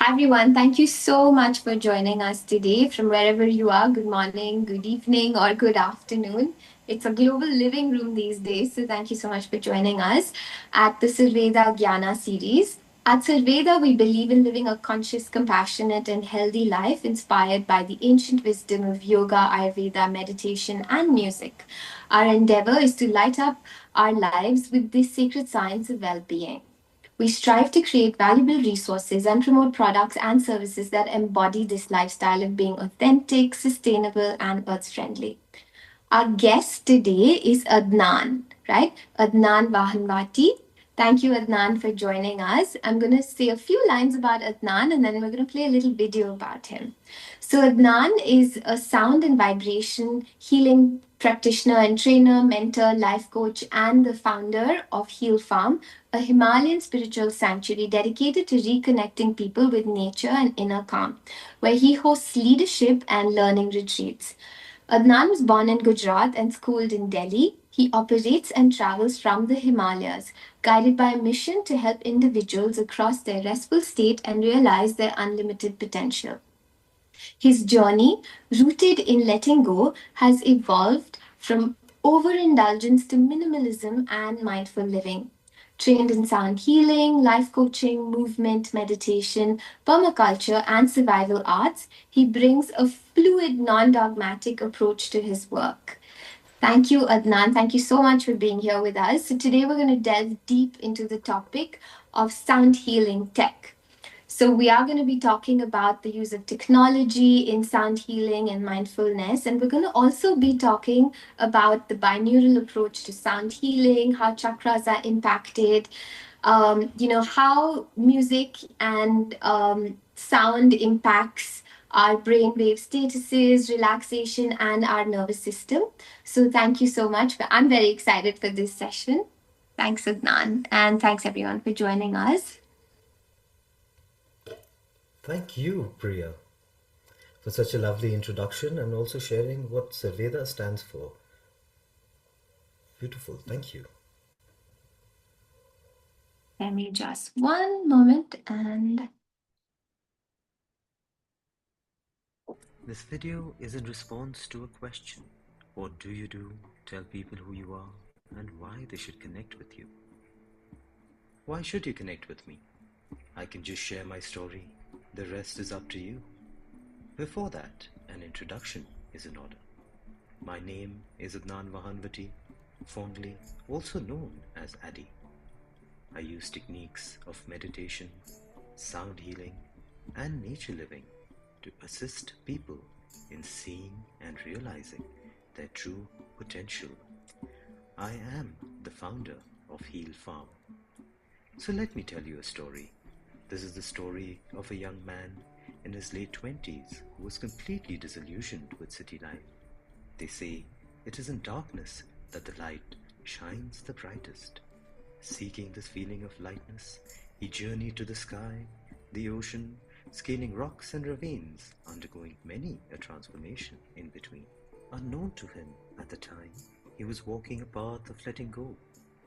Hi, everyone. Thank you so much for joining us today from wherever you are. Good morning, good evening, or good afternoon. It's a global living room these days. So, thank you so much for joining us at the Surveda Jnana series. At Surveda, we believe in living a conscious, compassionate, and healthy life inspired by the ancient wisdom of yoga, Ayurveda, meditation, and music. Our endeavor is to light up our lives with this sacred science of well being. We strive to create valuable resources and promote products and services that embody this lifestyle of being authentic, sustainable, and earth friendly. Our guest today is Adnan, right? Adnan Vahanvaty. Thank you, Adnan, for joining us. I'm going to say a few lines about Adnan and then we're going to play a little video about him. So, Adnan is a sound and vibration healing practitioner and trainer, mentor, life coach, and the founder of Heal Farm, a Himalayan spiritual sanctuary dedicated to reconnecting people with nature and inner calm, where he hosts leadership and learning retreats. Adnan was born in Gujarat and schooled in Delhi. He operates and travels from the Himalayas, guided by a mission to help individuals across their restful state and realize their unlimited potential. His journey, rooted in letting go, has evolved from overindulgence to minimalism and mindful living. Trained in sound healing, life coaching, movement, meditation, permaculture, and survival arts, he brings a fluid, non dogmatic approach to his work. Thank you, Adnan. Thank you so much for being here with us. So, today we're going to delve deep into the topic of sound healing tech. So, we are going to be talking about the use of technology in sound healing and mindfulness. And we're going to also be talking about the binaural approach to sound healing, how chakras are impacted, how music and sound impacts our brainwave statuses, relaxation, and our nervous system. So, thank you so much. I'm very excited for this session. Thanks, Adnan. And thanks, everyone, for joining us. Thank you, Priya, for such a lovely introduction and also sharing what Sarveda stands for. Beautiful, thank you. Let me just one moment and This video is in response to a question. What do you do? Tell people who you are and why they should connect with you. Why should you connect with me? I can just share my story. The rest is up to you. Before that, an introduction is in order. My name is Adnan Vahanvaty, fondly also known as Addy. I use techniques of meditation, sound healing, and nature living to assist people in seeing and realizing their true potential. I am the founder of Heal Farm. So let me tell you a story. This is the story of a young man in his late 20s who was completely disillusioned with city life. They say it is in darkness that the light shines the brightest. Seeking this feeling of lightness, he journeyed to the sky, the ocean, scaling rocks and ravines, undergoing many a transformation in between. Unknown to him at the time, he was walking a path of letting go.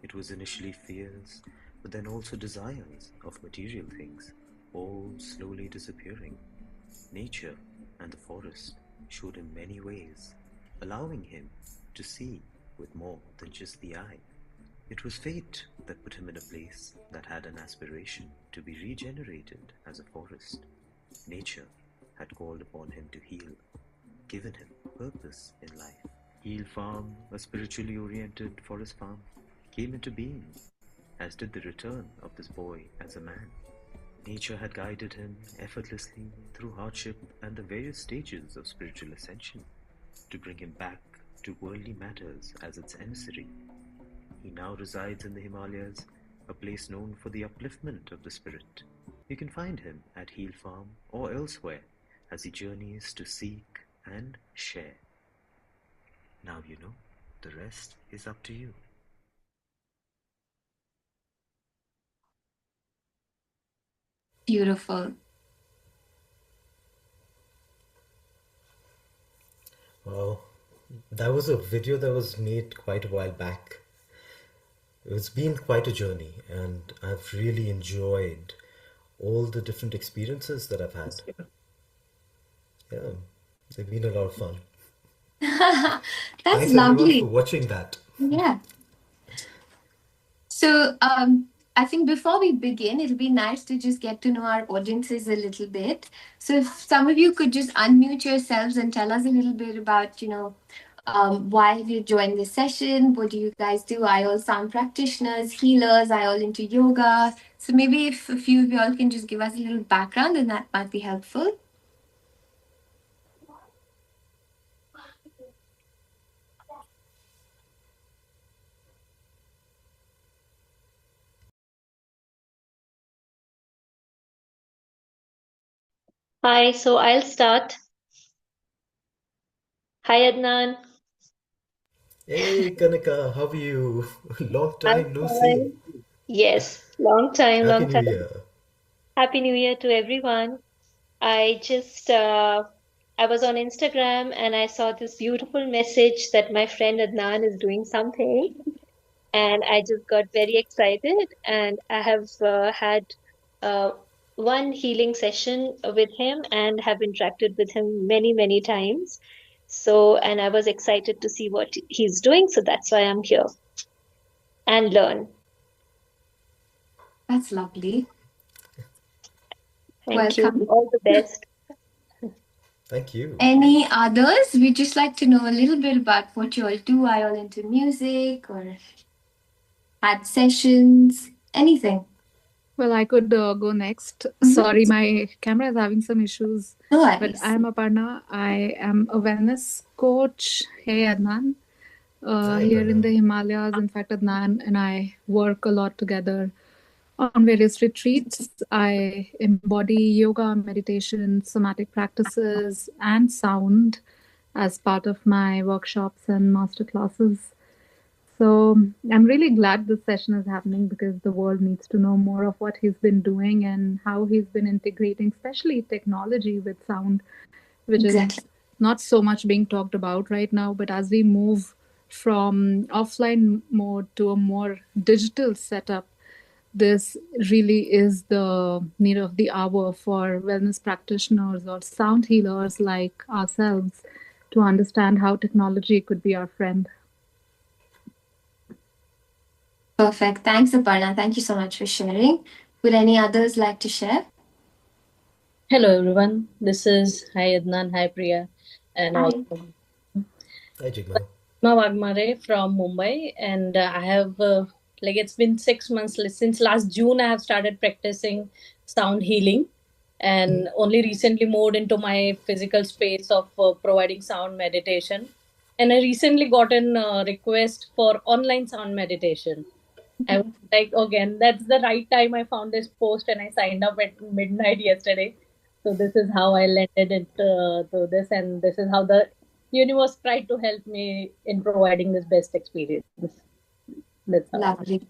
It was initially fears, but then also desires of material things, all slowly disappearing. Nature and the forest showed him many ways, allowing him to see with more than just the eye. It was fate that put him in a place that had an aspiration to be regenerated as a forest. Nature had called upon him to heal, given him purpose in life. Heal Farm, a spiritually oriented forest farm, came into being, as did the return of this boy as a man. Nature had guided him effortlessly through hardship and the various stages of spiritual ascension to bring him back to worldly matters as its emissary. He now resides in the Himalayas, a place known for the upliftment of the spirit. You can find him at Heal Farm or elsewhere as he journeys to seek and share. Now you know, the rest is up to you. beautiful. Wow, that was a video that was made quite a while back. It's been quite a journey, and I've really enjoyed all the different experiences that I've had. Yeah, they've been a lot of fun. That's Thanks everyone for lovely. watching that. Yeah. So, I think before we begin, it'll be nice to just get to know our audiences a little bit. So, if some of you could just unmute yourselves and tell us a little bit about, why have you joined this session? What do you guys do? Are you all sound practitioners, healers? Are you all into yoga? So, maybe if a few of you all can just give us a little background, then that might be helpful. Hi, so I'll start. Hi, Adnan. Hey Kanika, how are you? Long I'm time no see. fine. Yes, long time, Happy long New time. Year. Happy New Year to everyone. I just I was on Instagram and I saw this beautiful message that my friend Adnan is doing something, and I just got very excited. And I have had uh, one healing session with him and have interacted with him many, many times. So, and I was excited to see what he's doing. So that's why I'm here and learn. That's lovely. Thank you. Welcome. All the best. Thank you. Any others? We'd just like to know a little bit about what you all do. Are you all into music or had sessions? Anything? Well, I could go next. Sorry, my camera is having some issues. No But worries. I am Aparna. I am a wellness coach. Hey, Adnan. Hi Here in Pranav. the Himalayas. In fact, Adnan and I work a lot together on various retreats. I embody yoga, meditation, somatic practices, and sound as part of my workshops and master classes. So I'm really glad this session is happening because the world needs to know more of what he's been doing and how he's been integrating, especially technology with sound, which is Exactly. not so much being talked about right now. But as we move from offline mode to a more digital setup, this really is the need of the hour for wellness practitioners or sound healers like ourselves to understand how technology could be our friend. Perfect. Thanks, Aparna. Thank you so much for sharing. Would any others like to share? Hello everyone, this is Hi Adnan, hi Priya, and Hi. also Hi Jigma. Ma Wagmare from Mumbai. And I have, it's been 6 months since last June, I have started practicing sound healing and only recently moved into my physical space of providing sound meditation. And I recently got a request for online sound meditation. I was like, again, that's the right time. I found this post and I signed up at midnight yesterday. So this is how I landed it to this, and this is how the universe tried to help me in providing this best experience. That's how. Lovely.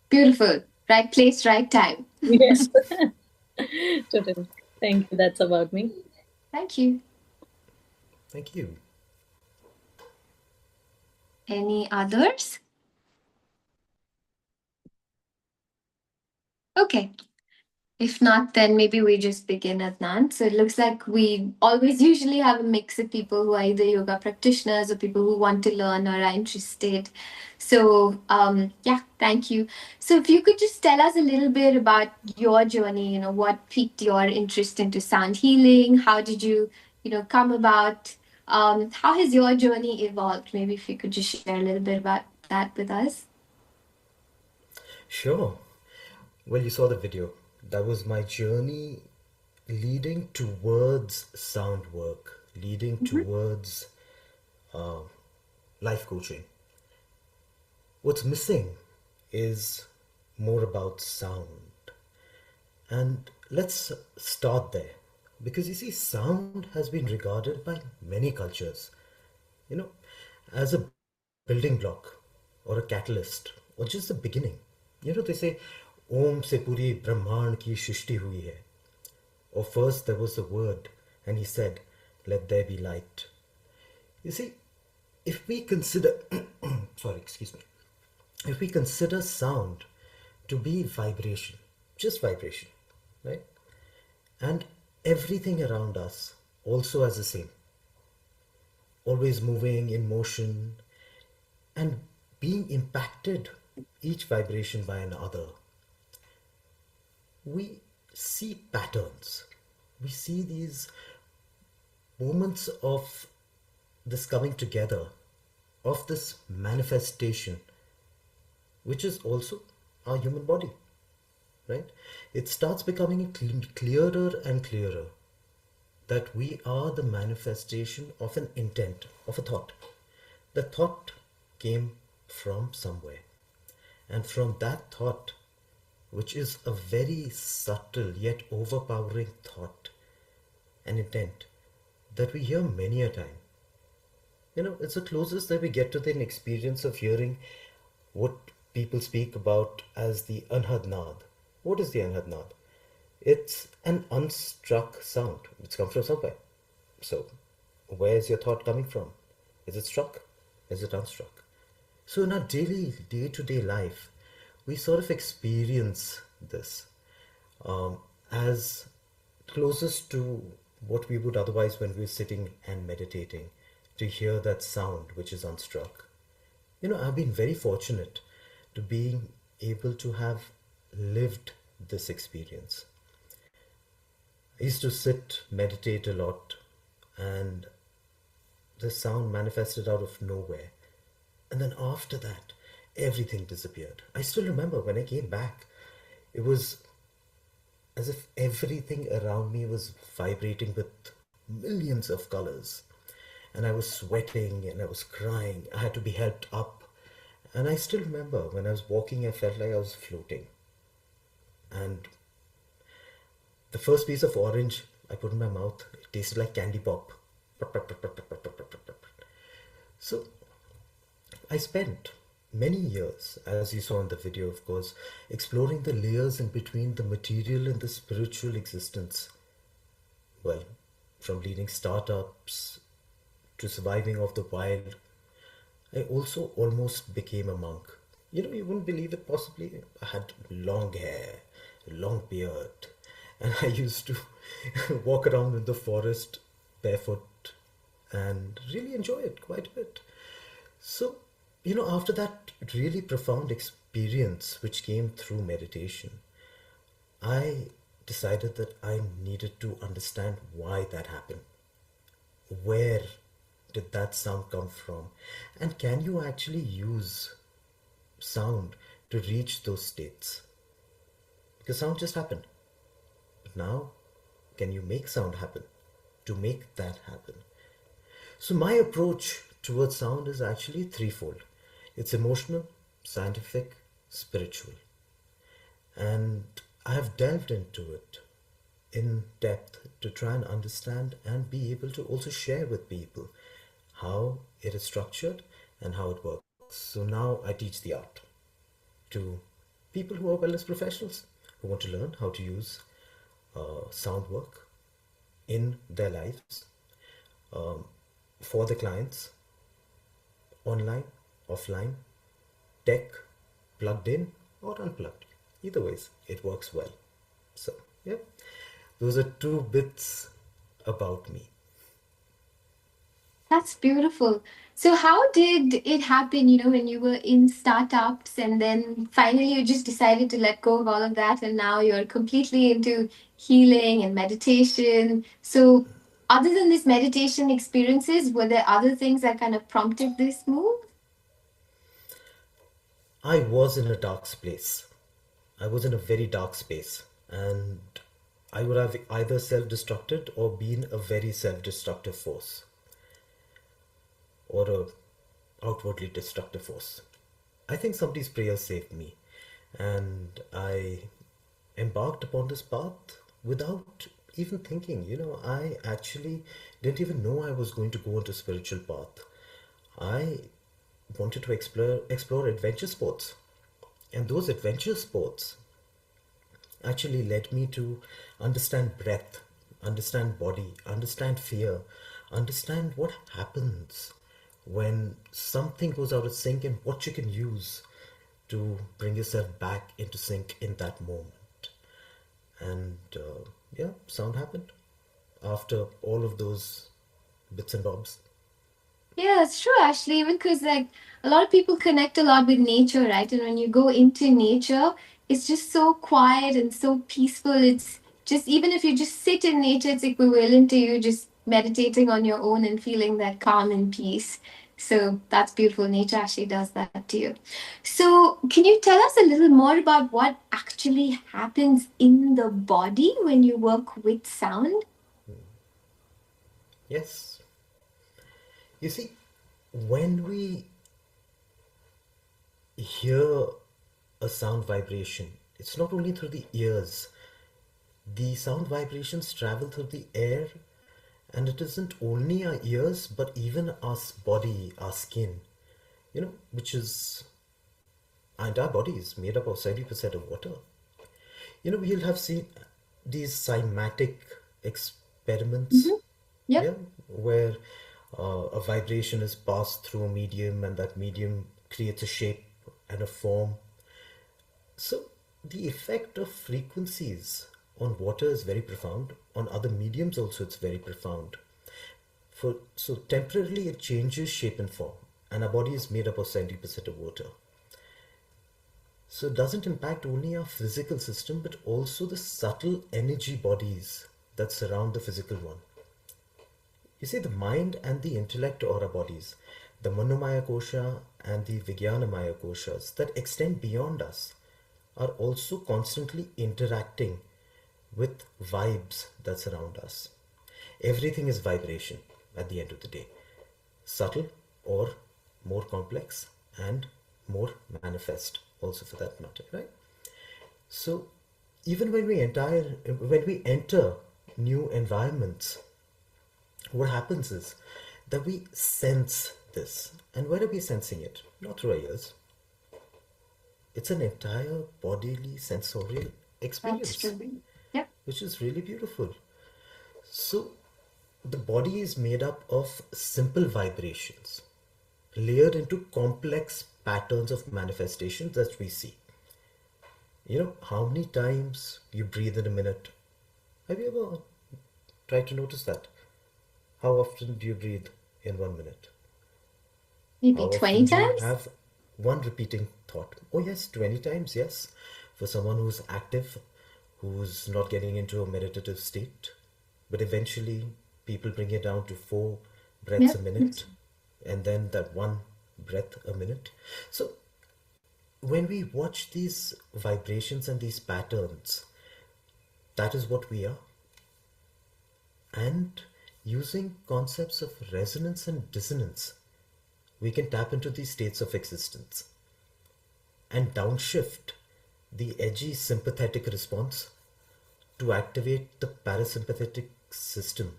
Beautiful. Right place, right time. Yes. Totally. Thank you. That's about me. Thank you. Thank you. Any others? Okay. If not, then maybe we just begin, Adnan. So it looks like we always usually have a mix of people who are either yoga practitioners or people who want to learn or are interested. So, yeah, thank you. So if you could just tell us a little bit about your journey, what piqued your interest into sound healing? How did you, come about? How has your journey evolved? Maybe if you could just share a little bit about that with us. Sure. Well, you saw the video. That was my journey leading towards sound work, leading towards uh, life coaching. What's missing is more about sound. And let's start there. Because you see, sound has been regarded by many cultures, you know, as a building block or a catalyst or just the beginning. They say, Om se puri Brahman ki shrishti hui hai. Or first there was the word, and he said, let there be light. You see, if we consider, sorry, excuse me, if we consider sound to be vibration, just vibration, right? And everything around us also has the same, always moving in motion and being impacted each vibration by another. We see patterns. We see these moments of this coming together, of this manifestation, which is also our human body, right? It starts becoming clearer and clearer that we are the manifestation of an intent, of a thought. The thought came from somewhere. And from that thought, which is a very subtle yet overpowering thought, an intent that we hear many a time. It's the closest that we get to the experience of hearing what people speak about as the anhad. What is the anhad? It's an unstruck sound. It's come from somewhere. So, where is your thought coming from? Is it struck? Is it unstruck? So, in our daily, day-to-day life, we sort of experience this as closest to what we would otherwise when we're sitting and meditating, to hear that sound which is unstruck. I've been very fortunate to being able to have lived this experience. I used to sit, meditate a lot, and the sound manifested out of nowhere. And then after that, everything disappeared. I still remember when I came back, it was as if everything around me was vibrating with millions of colors. And I was sweating and I was crying. I had to be helped up. And I still remember when I was walking, I felt like I was floating. And the first piece of orange I put in my mouth, it tasted like candy pop. So I spent many years, as you saw in the video, of course, exploring the layers in between the material and the spiritual existence. Well, from leading startups to surviving off the wild, I also almost became a monk. You wouldn't believe it possibly. I had long hair, long beard, and I used to walk around in the forest barefoot and really enjoy it quite a bit. So, after that really profound experience which came through meditation, I decided that I needed to understand why that happened. Where did that sound come from? And can you actually use sound to reach those states? Because sound just happened. But now, can you make sound happen? To make that happen. So my approach towards sound is actually threefold. It's emotional, scientific, spiritual. And I have delved into it in depth to try and understand and be able to also share with people how it is structured and how it works. So now I teach the art to people who are wellness professionals who want to learn how to use sound work in their lives, for the clients, online, offline, tech, plugged in or unplugged. Either ways, it works well. So, yeah, those are 2 bits about me. That's beautiful. So, how did it happen, when you were in startups and then finally you just decided to let go of all of that and now you're completely into healing and meditation? So, other than this meditation experiences, were there other things that kind of prompted this move? I was in a dark place. I was in a very dark space, and I would have either self-destructed or been a very self-destructive force, or a outwardly destructive force. I think somebody's prayer saved me, and I embarked upon this path without even thinking. I actually didn't even know I was going to go into spiritual path. I wanted to explore adventure sports, and those adventure sports actually led me to understand breath, understand body, understand fear, understand what happens when something goes out of sync and what you can use to bring yourself back into sync in that moment. And yeah, sound happened after all of those bits and bobs. Yeah, it's true actually, even because like a lot of people connect a lot with nature, right? And when you go into nature, it's just so quiet and so peaceful. It's just even if you just sit in nature, it's equivalent to you just meditating on your own and feeling that calm and peace. So that's beautiful. Nature actually does that to you. So, can you tell us a little more about what actually happens in the body when you work with sound? Yes. You see, when we hear a sound vibration, it's not only through the ears, the sound vibrations travel through the air, and it isn't only our ears but even our body, our skin, which is, and our body is made up of 70% of water. You'll have seen these cymatic experiments, Mm-hmm. Yep. yeah, where a vibration is passed through a medium and that medium creates a shape and a form. So the effect of frequencies on water is very profound. On other mediums also it's very profound. So temporarily it changes shape and form, and our body is made up of 70% of water. So it doesn't impact only our physical system but also the subtle energy bodies that surround the physical one. You see, the mind and the intellect are our bodies, the Manomaya Kosha and the Vijnanamaya Koshas that extend beyond us are also constantly interacting with vibes that surround us. Everything is vibration at the end of the day, subtle or more complex and more manifest, also for that matter, right? So, even when we enter new environments, what happens is that we sense this. And where are we sensing it? Not through our ears. It's an entire bodily sensorial That's experience, true. Yep. which is really beautiful. So, the body is made up of simple vibrations layered into complex patterns of manifestations that we see. How many times you breathe in a minute? Have you ever tried to notice that? How often do you breathe in 1 minute? How Maybe 20 often do you times? have one repeating thought? Oh, yes, 20 times, yes. For someone who's active, who's not getting into a meditative state. But eventually, people bring it down to 4 breaths Yep. a minute and then that one breath a minute. So, when we watch these vibrations and these patterns, that is what we are. And using concepts of resonance and dissonance, we can tap into these states of existence and downshift the edgy sympathetic response to activate the parasympathetic system,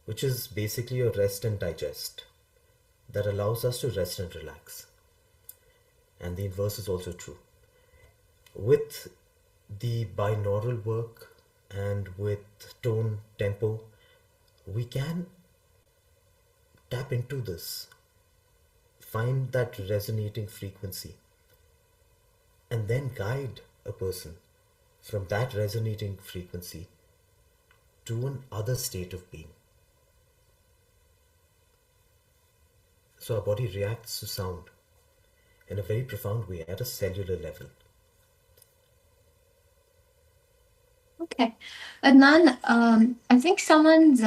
which is basically a rest and digest that allows us to rest and relax. And the inverse is also true. With the binaural work and with tone, tempo, we can tap into this, find that resonating frequency, and then guide a person from that resonating frequency to an other state of being. So our body reacts to sound in a very profound way at a cellular level. Okay. Adnan, I think someone's,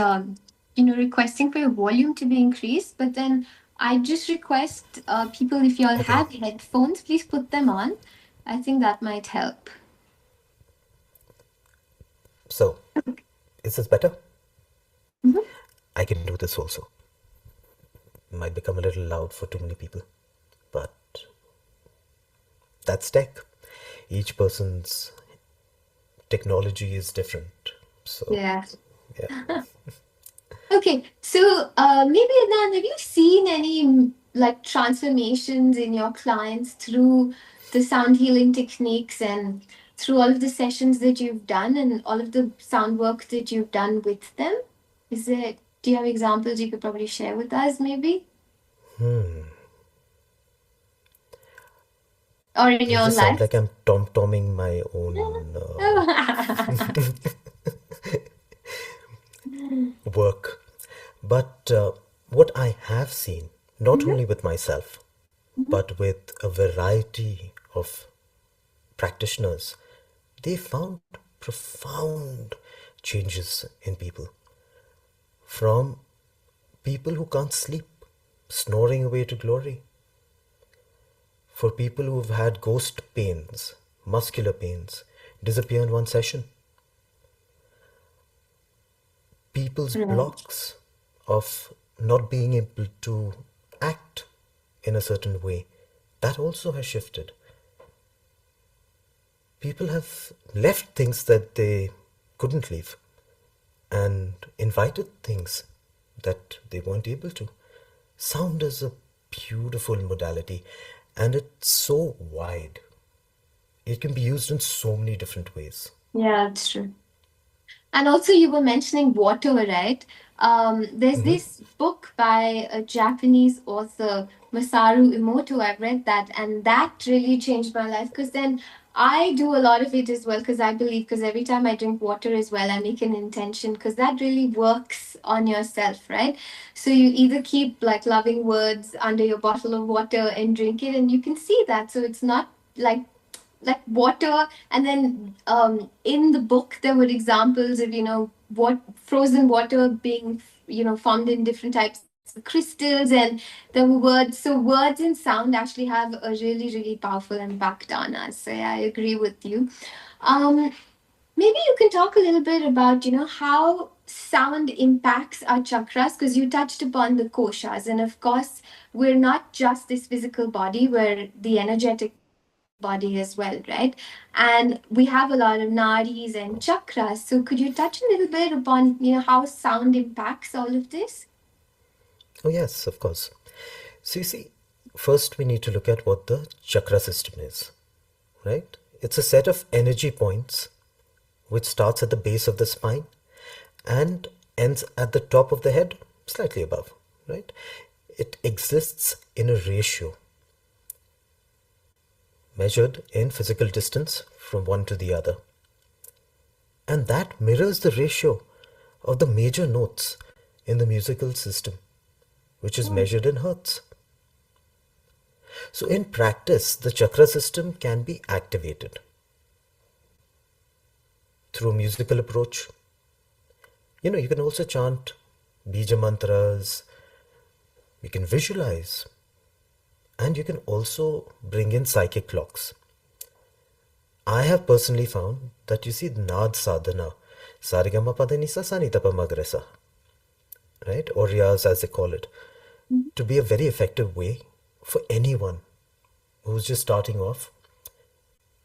requesting for your volume to be increased, but then I just request people, if you all Okay, have headphones, please put them on. I think that might help. so is this better? Mhm. I can do this also. Might become a little loud for too many people, but that's tech. Each person's technology is different. So, Yeah. yeah. Okay, so maybe Adnan, have you seen any like transformations in your clients through the sound healing techniques and through all of the sessions that you've done and all of the sound work that you've done with them? Do you have examples you could probably share with us, maybe? Or in I your own just sound life? like I'm tom-tomming my own. work. But what I have seen, not Mhm. only with myself, Mhm. but with a variety of practitioners, they found profound changes in people. From people who can't sleep, snoring away to glory, for people who've had ghost pains, muscular pains, disappear in one session, people's Right. blocks of not being able to act in a certain way, that also has shifted. People have left things that they couldn't leave and invited things that they weren't able to. Sound is a beautiful modality and it's so wide. It can be used in so many different ways. Yeah, that's true. And also, you were mentioning water, right? There's this book by a Japanese author, Masaru Emoto. I've read that, and that really changed my life because then I do a lot of it as well because I believe, because every time I drink water as well, I make an intention because that really works on yourself, right? So you either keep like loving words under your bottle of water and drink it, and you can see that. So it's not like water, and then in the book there were examples of what frozen water being formed in different types of crystals, and there were words. So words and sound actually have a really, really powerful impact on us. So yeah, I agree with you. um Maybe you can talk a little bit about how sound impacts our chakras, because you touched upon the koshas, and of course we're not just this physical body, we're the energetic body as well, right? And we have a lot of nadis and chakras. So could you touch a little bit upon how sound impacts all of this? Oh, yes, of course. So, you see, first we need to look at what the chakra system is, right? It's a set of energy points which starts at the base of the spine and ends at the top of the head, slightly above, right? It exists in a ratio measured in physical distance from one to the other. And that mirrors the ratio of the major notes in the musical system, which is Oh, measured in hertz. So, in practice, the chakra system can be activated through musical approach. You can also chant bija mantras, you can visualize, and you can also bring in psychic clocks. I have personally found that you see Nad sadhana, sarigama padanisa sanitapa magresa, right, or riyaz as they call it, to be a very effective way for anyone who's just starting off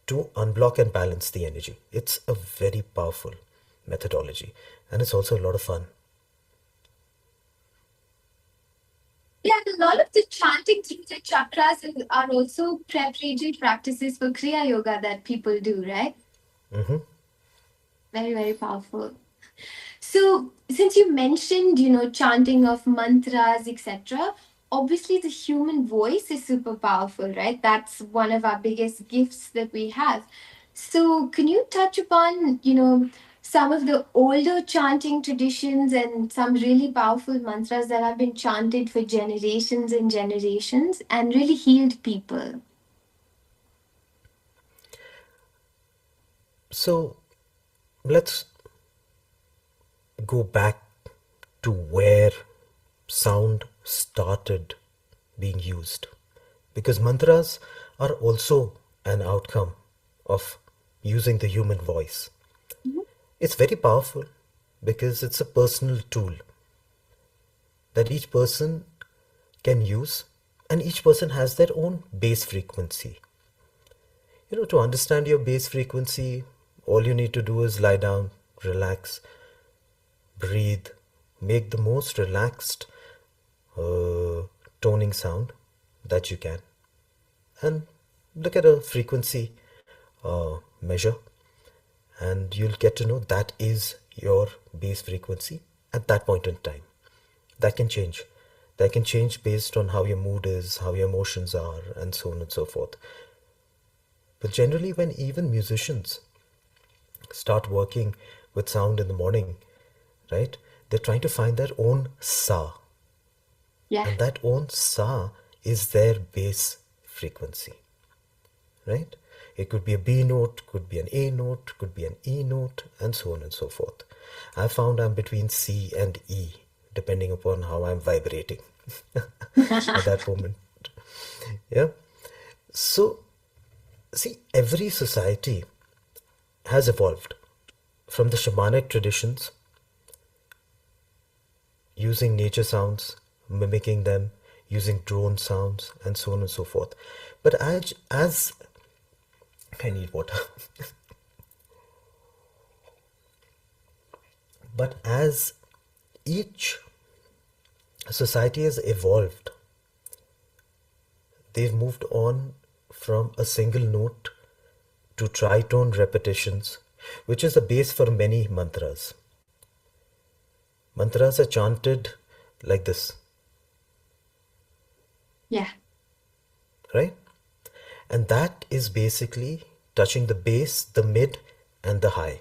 to unblock and balance the energy. It's a very powerful methodology and it's also a lot of fun. yeah, and a lot of the chanting through the chakras are also preparatory practices for Kriya Yoga that people do, right? Very, very powerful. So, since you mentioned, chanting of mantras, etc., obviously the human voice is super powerful, right? That's one of our biggest gifts that we have. So, can you touch upon, some of the older chanting traditions and some really powerful mantras that have been chanted for generations and generations and really healed people? So let's go back to where sound started being used, because mantras are also an outcome of using the human voice. Mhm. It's very powerful because it's a personal tool that each person can use, and each person has their own base frequency. To understand your base frequency, all you need to do is lie down, relax, breathe, make the most relaxed uh, toning sound that you can, and look at a frequency measure, and you'll get to know that is your base frequency at that point in time. That can change. That can change based on how your mood is, how your emotions are, and so on and so forth. But generally, when even musicians start working with sound in the morning, right, They're trying to find their own sa. Yeah. And that own sa is their base frequency, right? It could be a B note, could be an A note, could be an E note, and so on and so forth. I found I'm between C and E, depending upon how I'm vibrating at that moment. Yeah. So, see, every society has evolved from the shamanic traditions, using nature sounds, mimicking them, using drone sounds, and so on and so forth. But as I need water. But as each society has evolved, they've moved on from a single note to tritone repetitions, which is the base for many mantras. Mantras are chanted like this. Yeah. Right? And that is basically touching the base, the mid, and the high.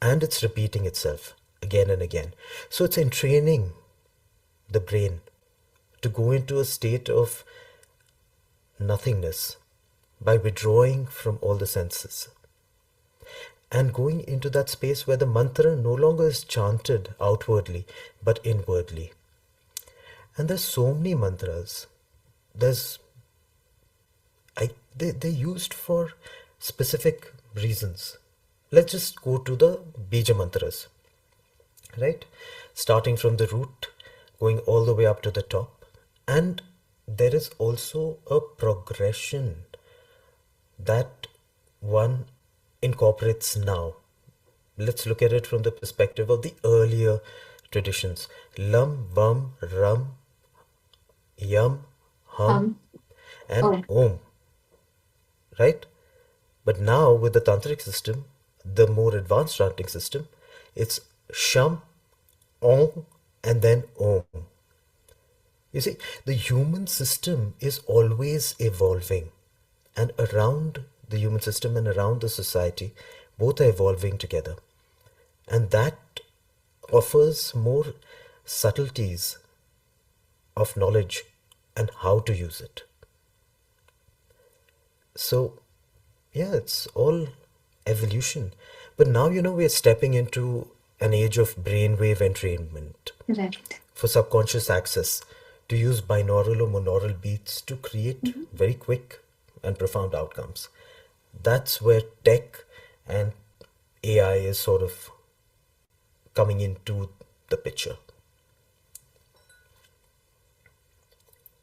And it's repeating itself again and again. So it's entraining the brain to go into a state of nothingness by withdrawing from all the senses and going into that space where the mantra no longer is chanted outwardly but inwardly. And there's so many mantras. They're used for specific reasons. Let's just go to the bija mantras, right? Starting from the root, going all the way up to the top. And there is also a progression that one incorporates now. Let's look at it from the perspective of the earlier traditions. Lam, Vam, Ram, Yam, Hum, and Om. Right? But now with the tantric system, the more advanced chanting system, it's Sham, Om, and then Om. You see, the human system is always evolving, and around the human system and around the society, both are evolving together. And that offers more subtleties of knowledge and how to use it. So, yeah, it's all evolution. But now, we're stepping into an age of brainwave entrainment. Right. For subconscious access, to use binaural or monaural beats to create very quick and profound outcomes. That's where tech and AI is sort of coming into the picture.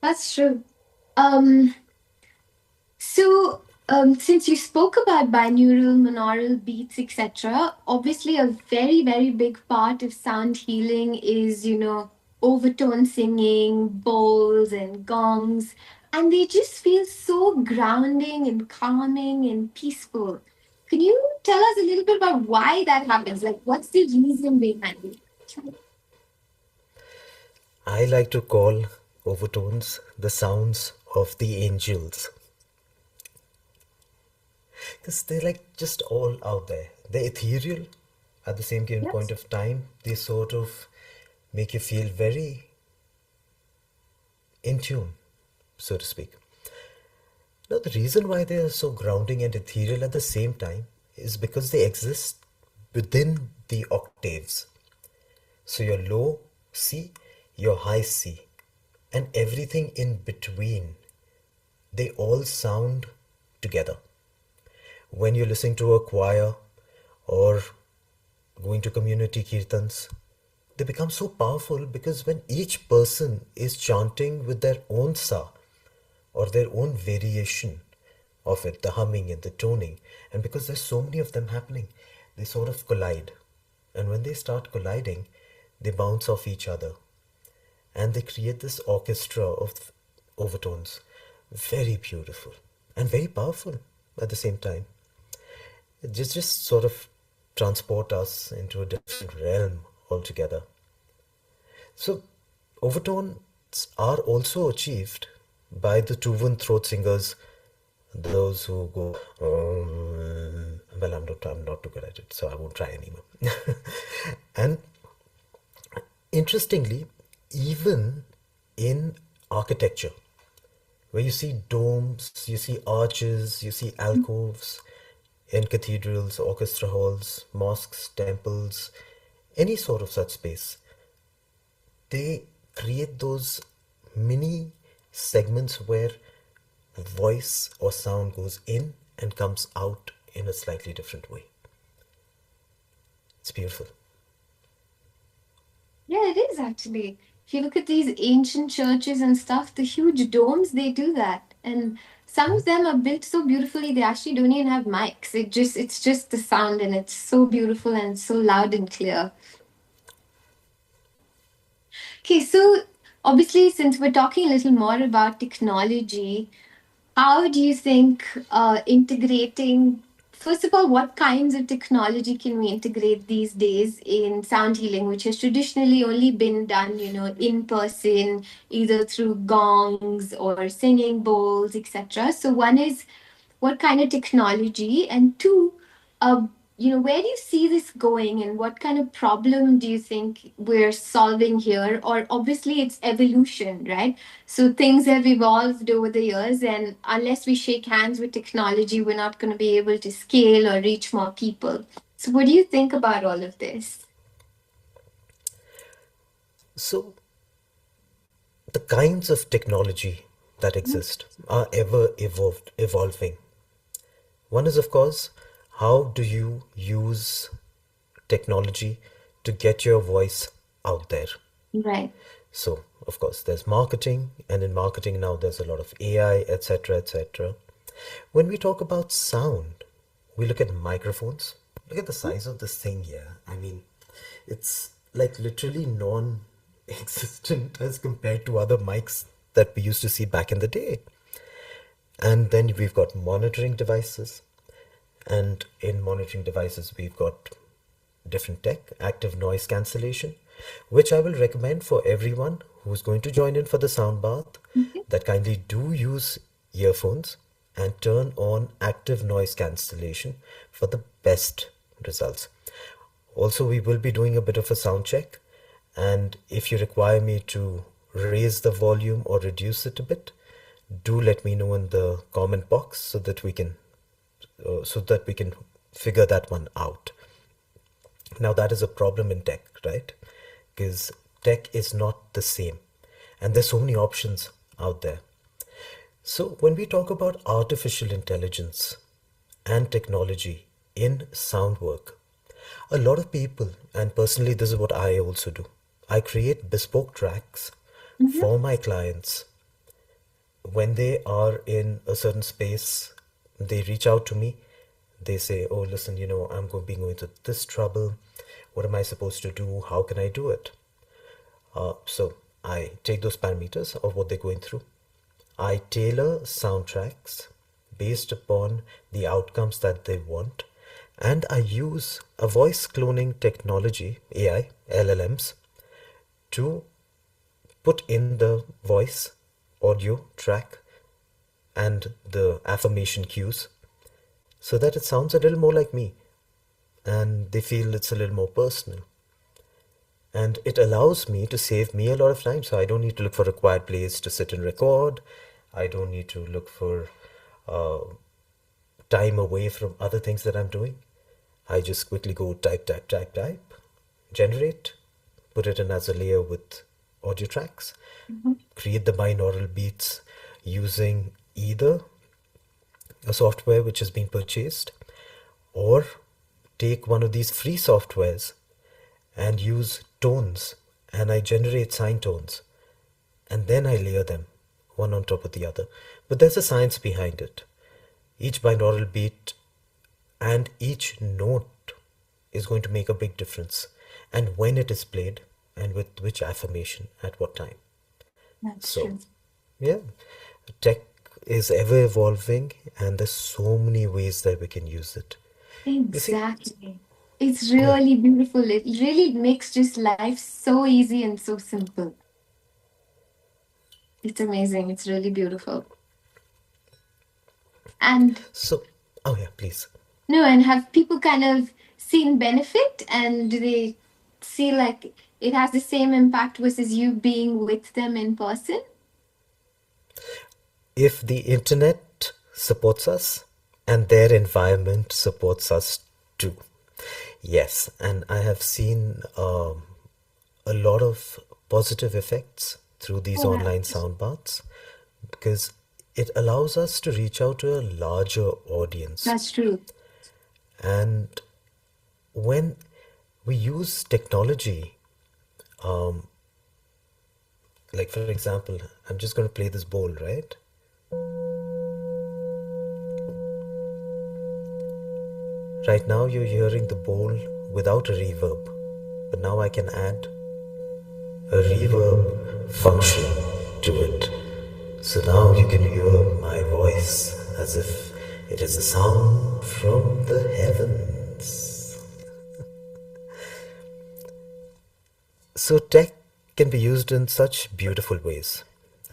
That's true. So, since you spoke about binaural, monaural beats, etc., obviously a very, very big part of sound healing is, overtone singing, bowls and gongs, and they just feel so grounding and calming and peaceful. Can you tell us a little bit about why that happens? Like, what's the reason behind it? I like to call overtones the sounds of the angels. Because they're like just all out there. They're ethereal at the same given point of time. They sort of make you feel very in tune, so to speak. Now, the reason why they are so grounding and ethereal at the same time is because they exist within the octaves. So your low C, your high C, and everything in between, they all sound together. When you're listening to a choir or going to community kirtans, they become so powerful because when each person is chanting with their own sa or their own variation of it, the humming and the toning, and because there's so many of them happening, they sort of collide. And when they start colliding, they bounce off each other and they create this orchestra of overtones. Very beautiful and very powerful at the same time. It just sort of transport us into a different realm altogether. So overtones are also achieved by the Tuvan throat singers, those who go, well, I'm not too good at it, so I won't try anymore. And interestingly, even in architecture, where you see domes, you see arches, you see alcoves in cathedrals, orchestra halls, mosques, temples, any sort of such space, they create those mini segments where voice or sound goes in and comes out in a slightly different way. It's beautiful. Yeah, it is actually. If you look at these ancient churches and stuff, the huge domes, they do that. And some of them are built so beautifully they actually don't even have mics. It's just the sound and it's so beautiful and so loud and clear. Okay, so obviously since we're talking a little more about technology, how do you think integrating, first of all, what kinds of technology can we integrate these days in sound healing, which has traditionally only been done, in person, either through gongs or singing bowls, etc. So one is what kind of technology, and two, uh, where do you see this going, and what kind of problem do you think we're solving here? Or obviously, it's evolution, right? So things have evolved over the years, and unless we shake hands with technology, we're not going to be able to scale or reach more people. So, what do you think about all of this? So, the kinds of technology that exist are ever evolving. One is, of course, how do you use technology to get your voice out there? Right. So, of course, there's marketing, and in marketing now there's a lot of AI, etc., etc. When we talk about sound, we look at microphones. Look at the size of this thing here. I mean, it's like literally non existent as compared to other mics that we used to see back in the day. And then we've got monitoring devices. And in monitoring devices, we've got different tech, active noise cancellation, which I will recommend for everyone who's going to join in for the sound bath, that kindly do use earphones and turn on active noise cancellation for the best results. Also, we will be doing a bit of a sound check, and if you require me to raise the volume or reduce it a bit, do let me know in the comment box so that we can figure that one out. Now that is a problem in tech, right? Because tech is not the same, and there's so many options out there. So when we talk about artificial intelligence and technology in sound work, a lot of people, and personally this is what I also do, I create bespoke tracks for my clients. When they are in a certain space, they reach out to me. They say, oh, listen, I'm going to be going through this trouble. What am I supposed to do? How can I do it? So I take those parameters of what they're going through. I tailor soundtracks based upon the outcomes that they want. And I use a voice cloning technology, AI, LLMs, to put in the voice audio track and the affirmation cues so that it sounds a little more like me and they feel it's a little more personal. And it allows me to save me a lot of time, so I don't need to look for a quiet place to sit and record. I don't need to look for time away from other things that I'm doing. I just quickly go type, generate, put it in as a layer with audio tracks, create the binaural beats using either a software which has been purchased or take one of these free softwares and use tones, and I generate sine tones and then I layer them one on top of the other. But there's a science behind it. Each binaural beat and each note is going to make a big difference, and when it is played and with which affirmation at what time. That's So true. yeah, tech is ever evolving and there's so many ways that we can use it. You see, Exactly. It's yeah. really beautiful. It really makes just life so easy and so simple. It's amazing. It's really beautiful. And So, oh yeah, please. no, and have people kind of seen benefit, and do they see like it has the same impact versus you being with them in person? If the internet supports us and their environment supports us too. Yes, and I have seen a lot of positive effects through these Oh, online right. sound baths because it allows us to reach out to a larger audience. That's true. And when we use technology, like for example, I'm just going to play this bowl, right? Right now you're hearing the bowl without a reverb, but now I can add a reverb function to it. So now you can hear my voice as if it is a sound from the heavens. So tech can be used in such beautiful ways,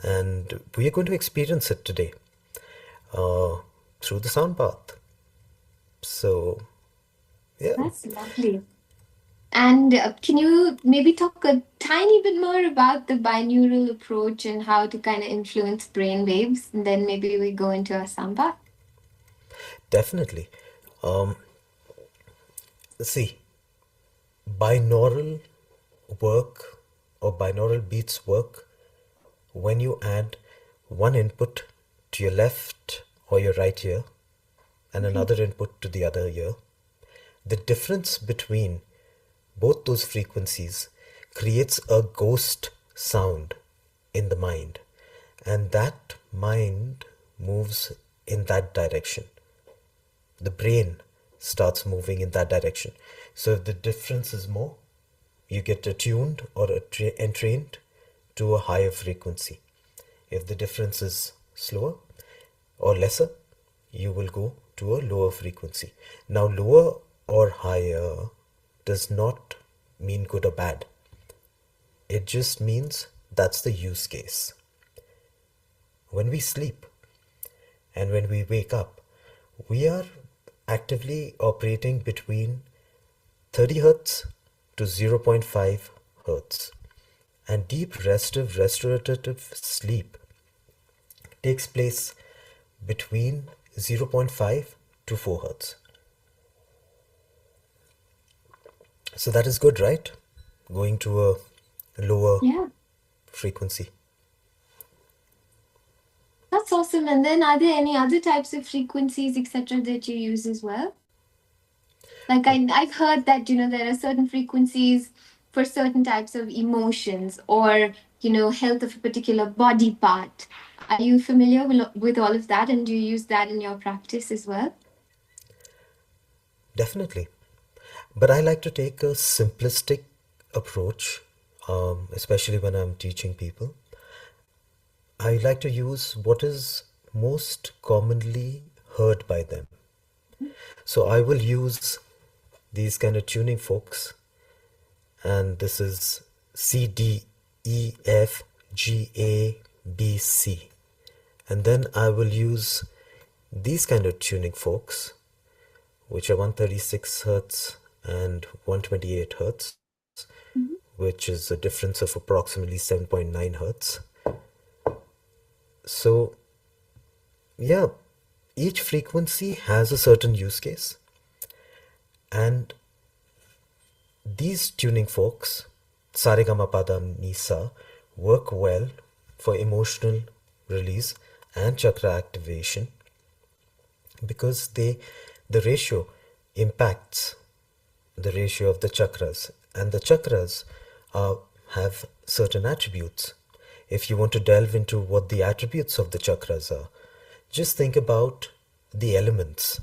and we are going to experience it today through the sound bath. So, yeah. That's lovely. And can you maybe talk a tiny bit more about the binaural approach and how to kind of influence brain waves? And then maybe we go into a samba. Definitely. Um, See, binaural work or binaural beats work when you add one input to your left or your right ear and another input to the other ear. The difference between both those frequencies creates a ghost sound in the mind, and that mind moves in that direction. The brain starts moving in that direction. So if the difference is more, you get attuned or entrained to a higher frequency. If the difference is slower or lesser, you will go to a lower frequency. Now, lower or higher does not mean good or bad. It just means that's the use case. When we sleep and when we wake up, we are actively operating between 30 hertz to 0.5 hertz. And deep restorative sleep takes place between 0.5 to 4 hertz. So that is good, right? Going to a lower Yeah, frequency. that's awesome. And then are there any other types of frequencies, etc., that you use as well? Like I've heard that, there are certain frequencies for certain types of emotions or, health of a particular body part. Are you familiar with all of that? And do you use that in your practice as well? Definitely. But I like to take a simplistic approach, especially when I'm teaching people. I like to use what is most commonly heard by them. So I will use these kind of tuning forks, and this is C, D, E, F, G, A, B, C. And then I will use these kind of tuning forks, which are 136 hertz and 128 hertz, which is a difference of approximately 7.9 hertz. So, yeah, each frequency has a certain use case, and these tuning forks, Sarigamapada Nisa, work well for emotional release and chakra activation because the ratio impacts the ratio of the chakras, and the chakras have certain attributes. If you want to delve into what the attributes of the chakras are, just think about the elements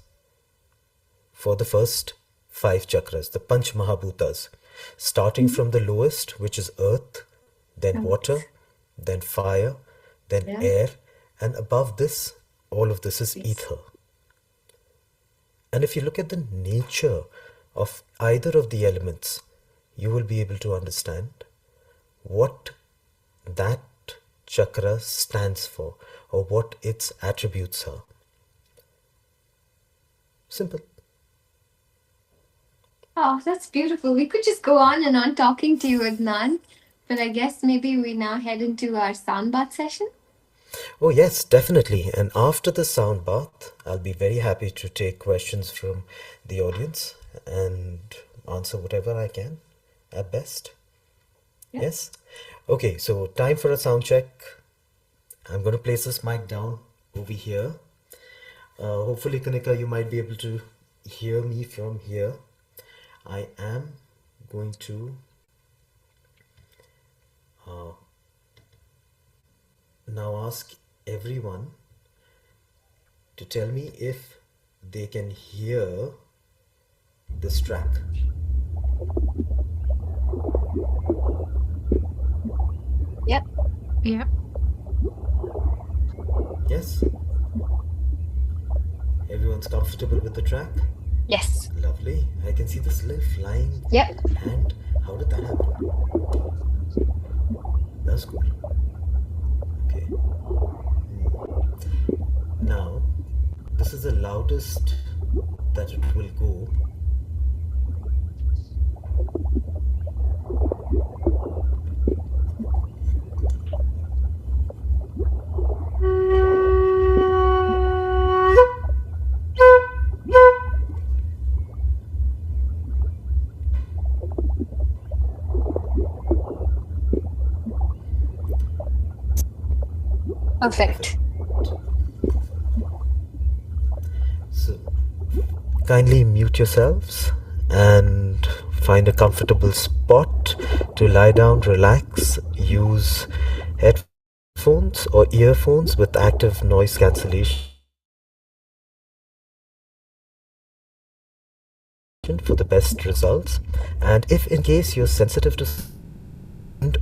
for the first 5 chakras, the Panch Mahabhutas, starting from the lowest, which is earth, then water, then fire, then air, and above this, all of this is ether. And if you look at the nature of either of the elements, you will be able to understand what that chakra stands for or what its attributes are. Simple. Oh, that's beautiful. We could just go on and on talking to you, Adnan, but I guess maybe we now head into our sound bath session. Oh, yes, definitely. And after the sound bath, I'll be very happy to take questions from the audience and answer whatever I can at best. Yeah. Yes? Okay, so time for a sound check. I'm going to place this mic down over here. Hopefully, Kanika, you might be able to hear me from here. I am going to now ask everyone to tell me if they can hear this track. Yep. Yeah. Yes? Everyone's comfortable with the track? Yes. Lovely. I can see this leaf flying. Yep. And how did that happen? That's cool. Okay. Now, this is the loudest that it will go. Perfect. So, kindly mute yourselves and find a comfortable spot to lie down, relax, use headphones or earphones with active noise cancellation for the best results. And if in case you're sensitive to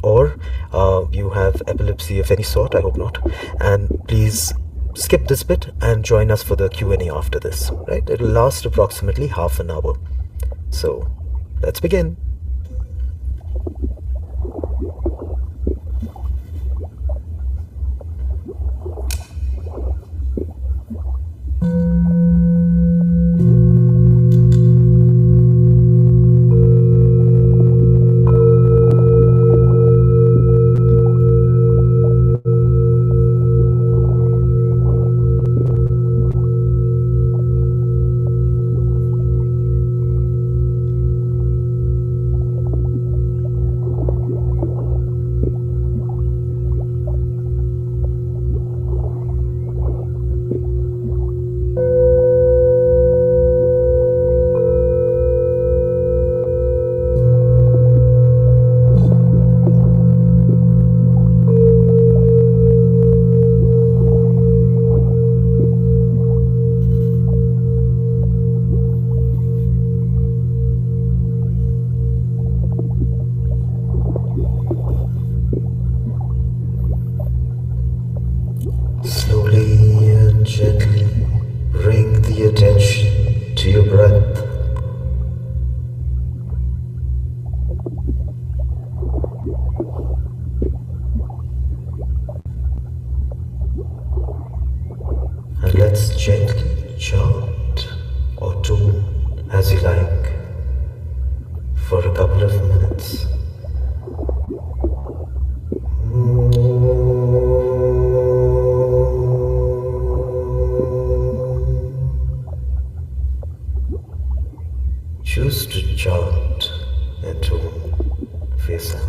or you have epilepsy of any sort, I hope not, and please skip this bit and join us for the Q&A after this, right? It'll last approximately half an hour. So let's begin. Slowly and gently bring the attention to your breath. And let's gently chant or tune as you like for a couple of minutes. Choose to chant and tune for yourself.